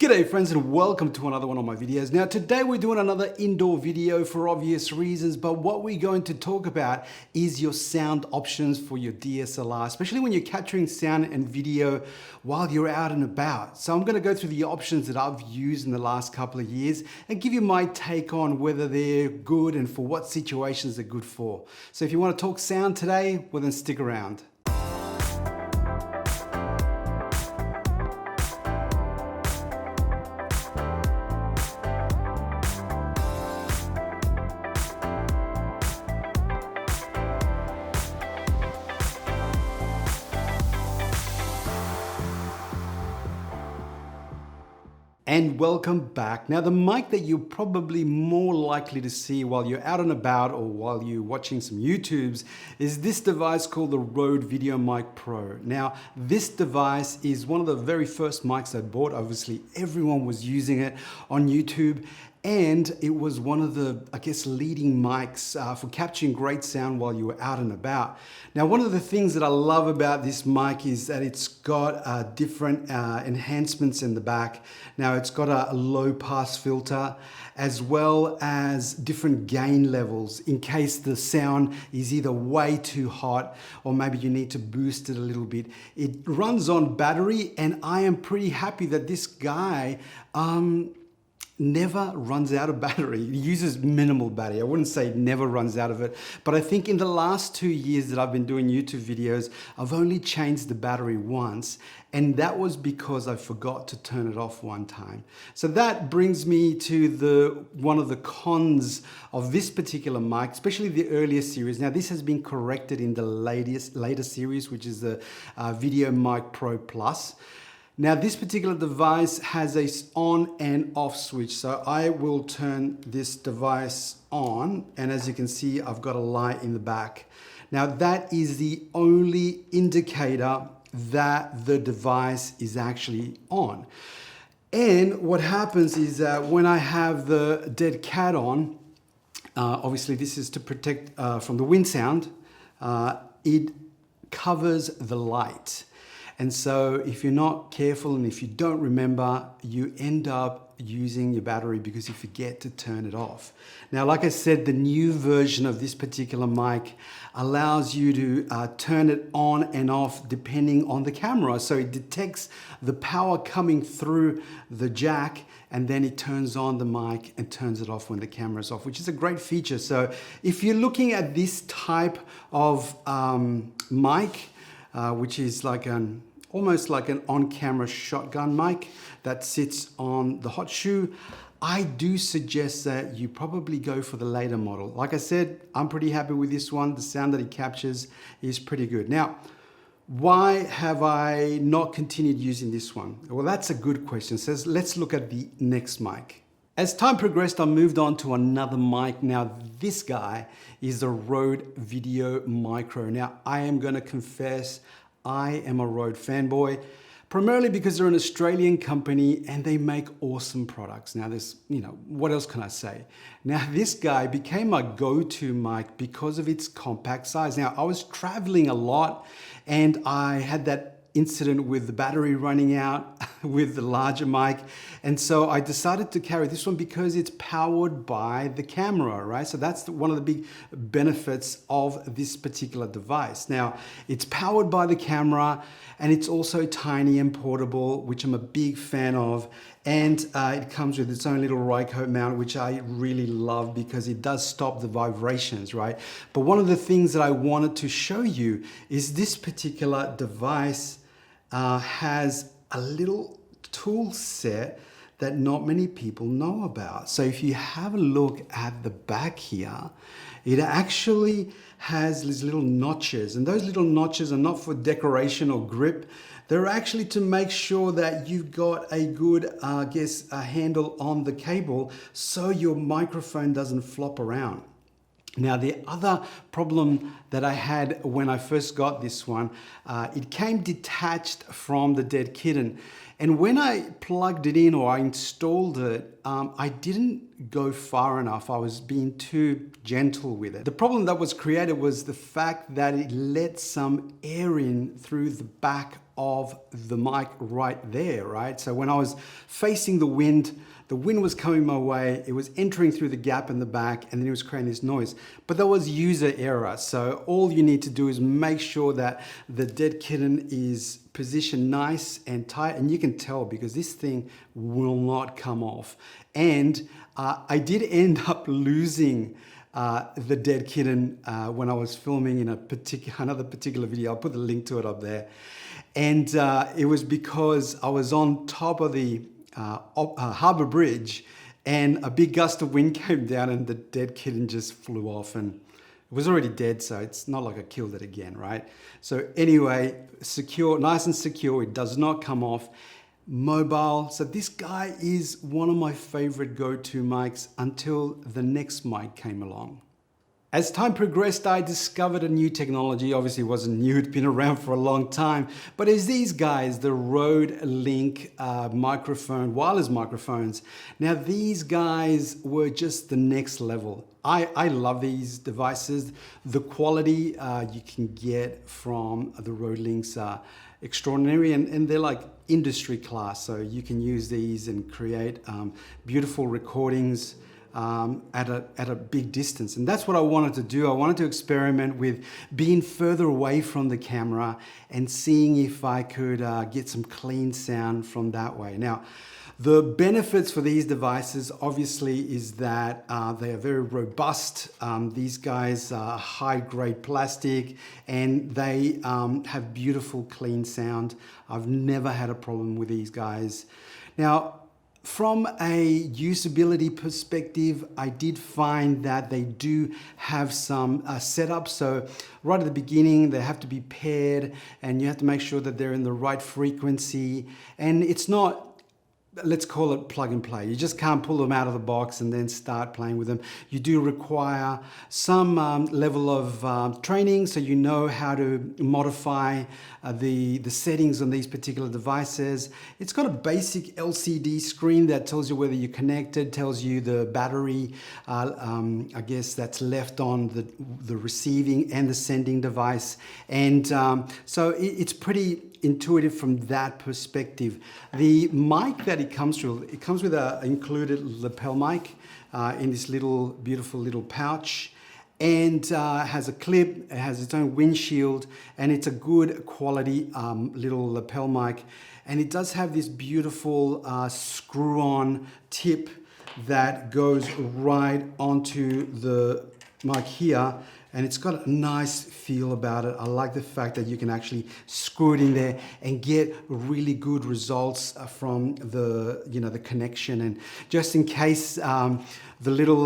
G'day friends and welcome to another one of my videos. Now today we're doing another indoor video for obvious reasons, but what we're going to talk about is your sound options for your DSLR, especially when you're capturing sound and video while you're out and about. So I'm going to go through the options that I've used in the last couple of years and give you my take on whether they're good and for what situations they're good for. So if you want to talk sound today, well then stick around. And welcome back. Now the mic that you're probably more likely to see while you're out and about or while you're watching some YouTubes is this device called the Rode VideoMic Pro. Now this device is one of the very first mics I bought. Obviously everyone was using it on YouTube, and it was one of the, I guess, leading mics for capturing great sound while you were out and about. Now, one of the things that I love about this mic is that it's got different enhancements in the back. Now, it's got a low pass filter as well as different gain levels in case the sound is either way too hot or maybe you need to boost it a little bit. It runs on battery, and I am pretty happy that this guy never runs out of battery. It uses minimal battery. I wouldn't say it never runs out of it, but I think in the last 2 years that I've been doing YouTube videos, I've only changed the battery once, and that was because I forgot to turn it off one time. So that brings me to one of the cons of this particular mic, especially the earlier series. Now this has been corrected in the later series, which is the VideoMic Pro Plus. Now this particular device has a on and off switch. So I will turn this device on, and as you can see, I've got a light in the back. Now that is the only indicator that the device is actually on. And what happens is that when I have the dead cat on, obviously this is to protect from the wind sound, it covers the light. And so if you're not careful and if you don't remember, you end up using your battery because you forget to turn it off. Now, like I said, the new version of this particular mic allows you to turn it on and off depending on the camera. So it detects the power coming through the jack, and then it turns on the mic and turns it off when the camera's off, which is a great feature. So if you're looking at this type of mic, which is like almost like an on-camera shotgun mic that sits on the hot shoe, I do suggest that you probably go for the later model. Like I said, I'm pretty happy with this one. The sound that it captures is pretty good. Now, why have I not continued using this one? Well, that's a good question. So let's look at the next mic. As time progressed, I moved on to another mic. Now, this guy is the Rode VideoMic Pro. Now, I am going to confess, I am a Rode fanboy, primarily because they're an Australian company and they make awesome products. Now, what else can I say? Now, this guy became my go-to mic because of its compact size. Now, I was traveling a lot and I had that incident with the battery running out with the larger mic, and so I decided to carry this one because it's powered by the camera, right? So that's one of the big benefits of this particular device. Now, it's powered by the camera and it's also tiny and portable, which I'm a big fan of, and it comes with its own little Rycote mount, which I really love because it does stop the vibrations, right? But one of the things that I wanted to show you is this particular device has a little tool set that not many people know about. So if you have a look at the back here, it actually has these little notches, and those little notches are not for decoration or grip. They're actually to make sure that you've got a good, a handle on the cable so your microphone doesn't flop around. Now, the other problem that I had when I first got this one, it came detached from the dead kitten. And when I plugged it in or I installed it, I didn't go far enough. I was being too gentle with it. The problem that was created was the fact that it let some air in through the back of the mic right there, right? So when I was facing the wind was coming my way, it was entering through the gap in the back, and then it was creating this noise. But that was user error. So all you need to do is make sure that the dead kitten is positioned nice and tight, and you can tell because this thing will not come off. And I did end up losing the dead kitten when I was filming in another particular video. I'll put the link to it up there. And it was because I was on top of the Harbour Bridge, and a big gust of wind came down and the dead kitten just flew off, and it was already dead, so it's not like I killed it again, right? So anyway, secure, nice and secure, it does not come off. Mobile, so this guy is one of my favorite go-to mics until the next mic came along. As time progressed, I discovered a new technology. Obviously it wasn't new, it'd been around for a long time, but it's these guys, the Rode Link microphone, wireless microphones. Now these guys were just the next level. I love these devices. The quality you can get from the Rode Links are extraordinary, and they're like industry class. So you can use these and create beautiful recordings at a big distance. And that's what I wanted to do. I wanted to experiment with being further away from the camera and seeing if I could get some clean sound from that way. Now, the benefits for these devices obviously is that they are very robust. These guys are high-grade plastic, and they have beautiful clean sound. I've never had a problem with these guys. Now, from a usability perspective, I did find that they do have some setups. So right at the beginning, they have to be paired, and you have to make sure that they're in the right frequency. And it's not, let's call it plug and play. You just can't pull them out of the box and then start playing with them. You do require some level of training, so you know how to modify the settings on these particular devices. It's got a basic LCD screen that tells you whether you're connected, tells you the battery, I guess, that's left on the receiving and the sending device. And so it's pretty intuitive from that perspective. The mic that it comes with an included lapel mic in this little beautiful little pouch, and has a clip, it has its own windshield, and it's a good quality little lapel mic. And it does have this beautiful screw-on tip that goes right onto the mic here, and it's got a nice feel about it. I like the fact that you can actually screw it in there and get really good results from the connection. And just in case the little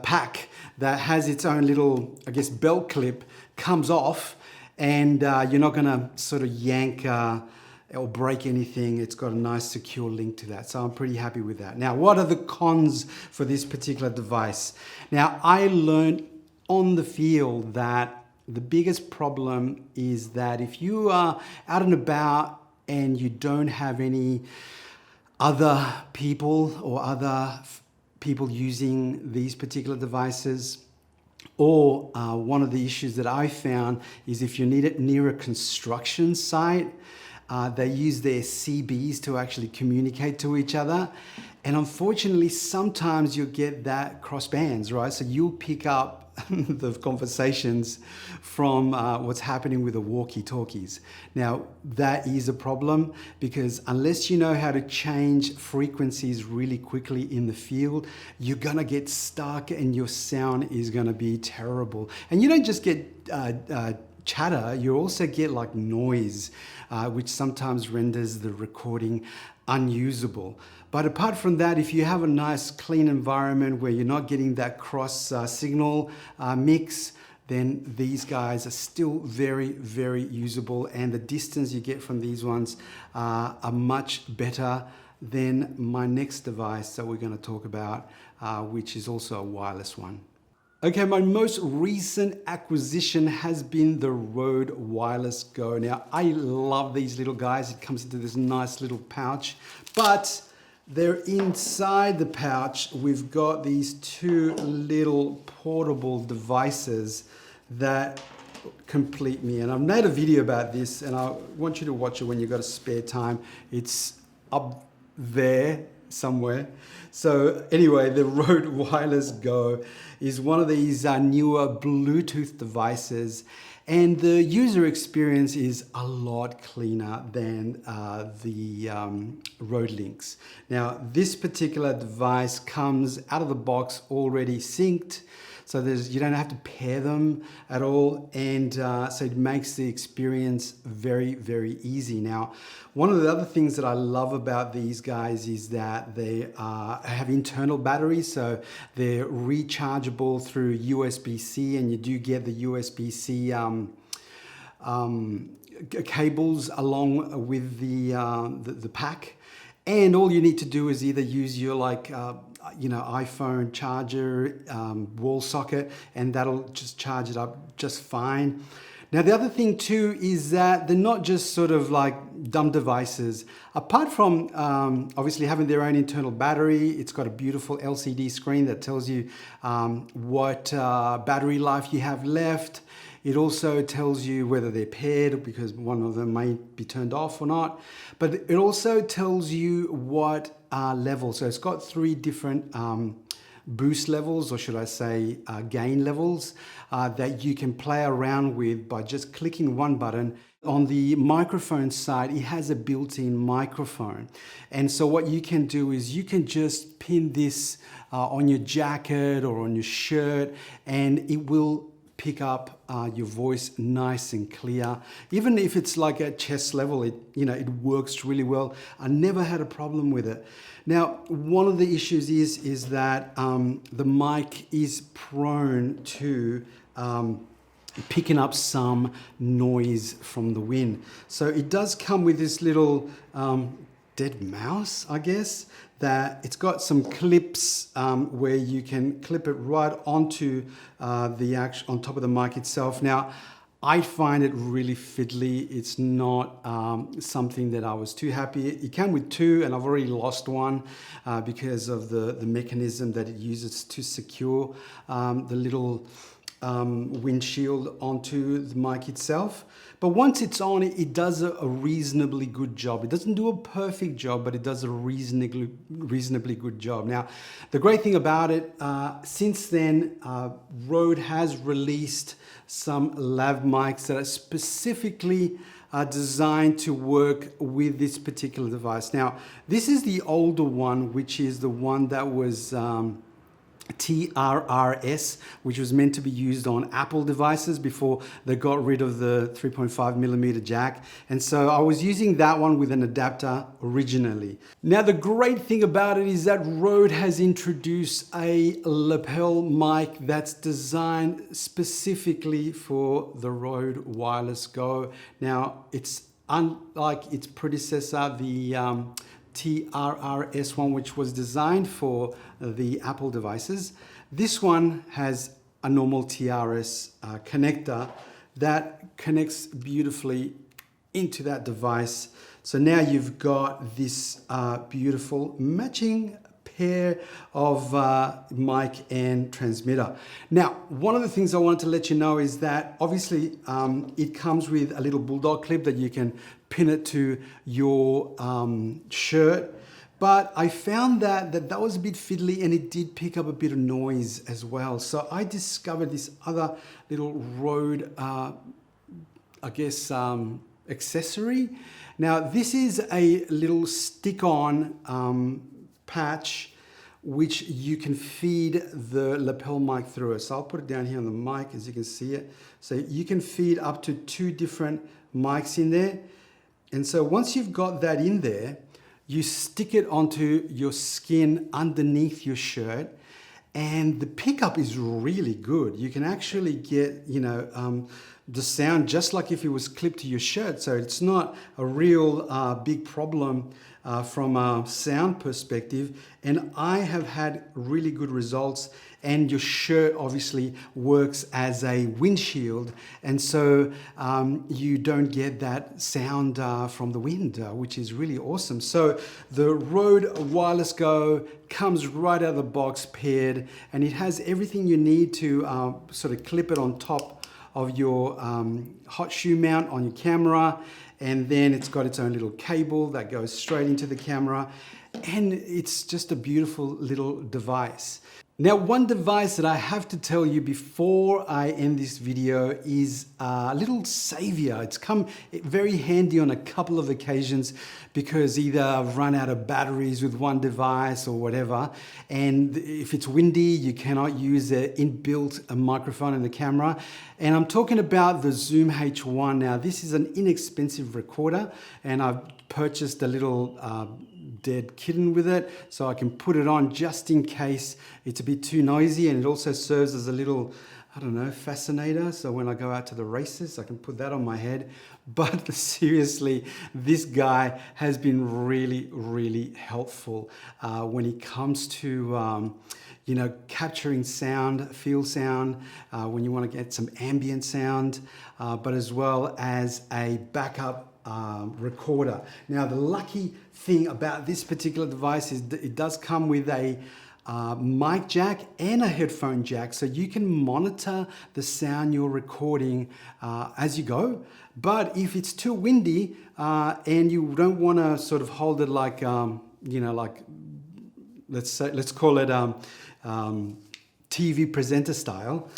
pack that has its own little, I guess, belt clip comes off, and you're not gonna sort of yank or break anything. It's got a nice secure link to that. So I'm pretty happy with that. Now, what are the cons for this particular device? Now, I learned on the field that the biggest problem is that if you are out and about and you don't have any other people or other people using these particular devices, or one of the issues that I found is if you're near a construction site, they use their CBs to actually communicate to each other. And unfortunately, sometimes you'll get that cross bands, right? So you'll pick up the conversations from what's happening with the walkie-talkies. Now, that is a problem, because unless you know how to change frequencies really quickly in the field, you're gonna get stuck and your sound is gonna be terrible. And you don't just get chatter, you also get like noise, which sometimes renders the recording unusable. But apart from that, if you have a nice clean environment where you're not getting that cross signal mix, then these guys are still very, very usable, and the distance you get from these ones are much better than my next device that we're going to talk about, which is also a wireless one. Okay, my most recent acquisition has been the Rode Wireless Go. Now, I love these little guys. It comes into this nice little pouch, but they're inside the pouch. We've got these two little portable devices that complete me. And I've made a video about this, and I want you to watch it when you've got a spare time. It's up there somewhere. So anyway, the Rode Wireless Go is one of these newer Bluetooth devices, and the user experience is a lot cleaner than the Rode Links. Now, this particular device comes out of the box already synced, so you don't have to pair them at all, and so it makes the experience very, very easy. Now, one of the other things that I love about these guys is that they have internal batteries, so they're rechargeable through USB-C, and you do get the USB-C cables along with the pack. And all you need to do is either use your iPhone charger, wall socket, and that'll just charge it up just fine. Now, the other thing too is that they're not just sort of like dumb devices. Apart from obviously having their own internal battery, it's got a beautiful LCD screen that tells you what battery life you have left. It also tells you whether they're paired, because one of them may be turned off or not. But it also tells you what level. So it's got 3 different boost levels, or should I say gain levels, that you can play around with by just clicking one button. On the microphone side, it has a built-in microphone. And so what you can do is you can just pin this on your jacket or on your shirt, and it will pick up your voice nice and clear. Even if it's like at chest level, it works really well. I never had a problem with it. Now, one of the issues is that the mic is prone to picking up some noise from the wind. So it does come with this little dead mouse, I guess, that it's got some clips where you can clip it right onto on top of the mic itself. Now, I find it really fiddly. It's not something that I was too happy. It came with 2, and I've already lost one because of the mechanism that it uses to secure the little windshield onto the mic itself. But once it's on, it does a reasonably good job. It doesn't do a perfect job, but it does a reasonably good job. Now, the great thing about it, since then, Rode has released some lav mics that are specifically designed to work with this particular device. Now, this is the older one, which is the one that was TRRS, which was meant to be used on Apple devices before they got rid of the 3.5mm jack. And so I was using that one with an adapter originally. Now, the great thing about it is that Rode has introduced a lapel mic that's designed specifically for the Rode Wireless Go. Now, it's unlike its predecessor, the TRRS one, which was designed for the Apple devices. This one has a normal TRS connector that connects beautifully into that device. So now you've got this beautiful matching pair of mic and transmitter. Now, one of the things I wanted to let you know is that obviously it comes with a little bulldog clip that you can pin it to your shirt. But I found that was a bit fiddly, and it did pick up a bit of noise as well. So I discovered this other little Rode, accessory. Now, this is a little stick-on patch which you can feed the lapel mic through it. So I'll put it down here on the mic as you can see it. So you can feed up to 2 different mics in there. And so once you've got that in there, you stick it onto your skin underneath your shirt, and the pickup is really good. You can actually get, the sound just like if it was clipped to your shirt. So it's not a real big problem from a sound perspective. And I have had really good results, and your shirt obviously works as a windshield. And so you don't get that sound from the wind, which is really awesome. So the Rode Wireless Go comes right out of the box paired, and it has everything you need to sort of clip it on top of your hot shoe mount on your camera, and then it's got its own little cable that goes straight into the camera, and it's just a beautiful little device. Now, one device that I have to tell you before I end this video is a little savior. It's come very handy on a couple of occasions because either I've run out of batteries with one device or whatever, and if it's windy, you cannot use an inbuilt microphone in the camera. And I'm talking about the Zoom H1. Now, this is an inexpensive recorder, and I've purchased a little dead kitten with it, so I can put it on just in case it's a bit too noisy, and it also serves as a little, I don't know, fascinator, so when I go out to the races I can put that on my head. But seriously, this guy has been really helpful when it comes to you know, capturing sound, field sound, when you want to get some ambient sound, but as well as a backup recorder. Now, the lucky thing about this particular device is that it does come with a mic jack and a headphone jack, so you can monitor the sound you're recording as you go. But if it's too windy and you don't want to sort of hold it like you know, like let's call it TV presenter style,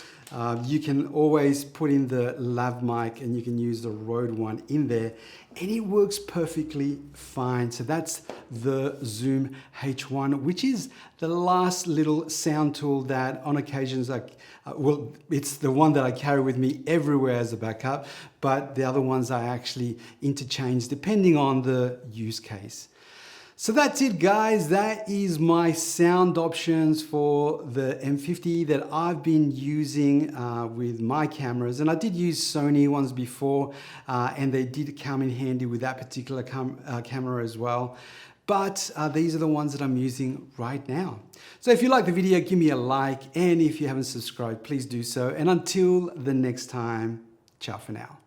you can always put in the lav mic, and you can use the Rode one in there, and it works perfectly fine. So that's the Zoom H1, which is the last little sound tool that on occasions well, it's the one that I carry with me everywhere as a backup, but the other ones I actually interchange depending on the use case. So that's it, guys. That is my sound options for the M50 that I've been using with my cameras. And I did use Sony ones before, and they did come in handy with that particular camera as well. But these are the ones that I'm using right now. So if you like the video, give me a like. And if you haven't subscribed, please do so. And until the next time, ciao for now.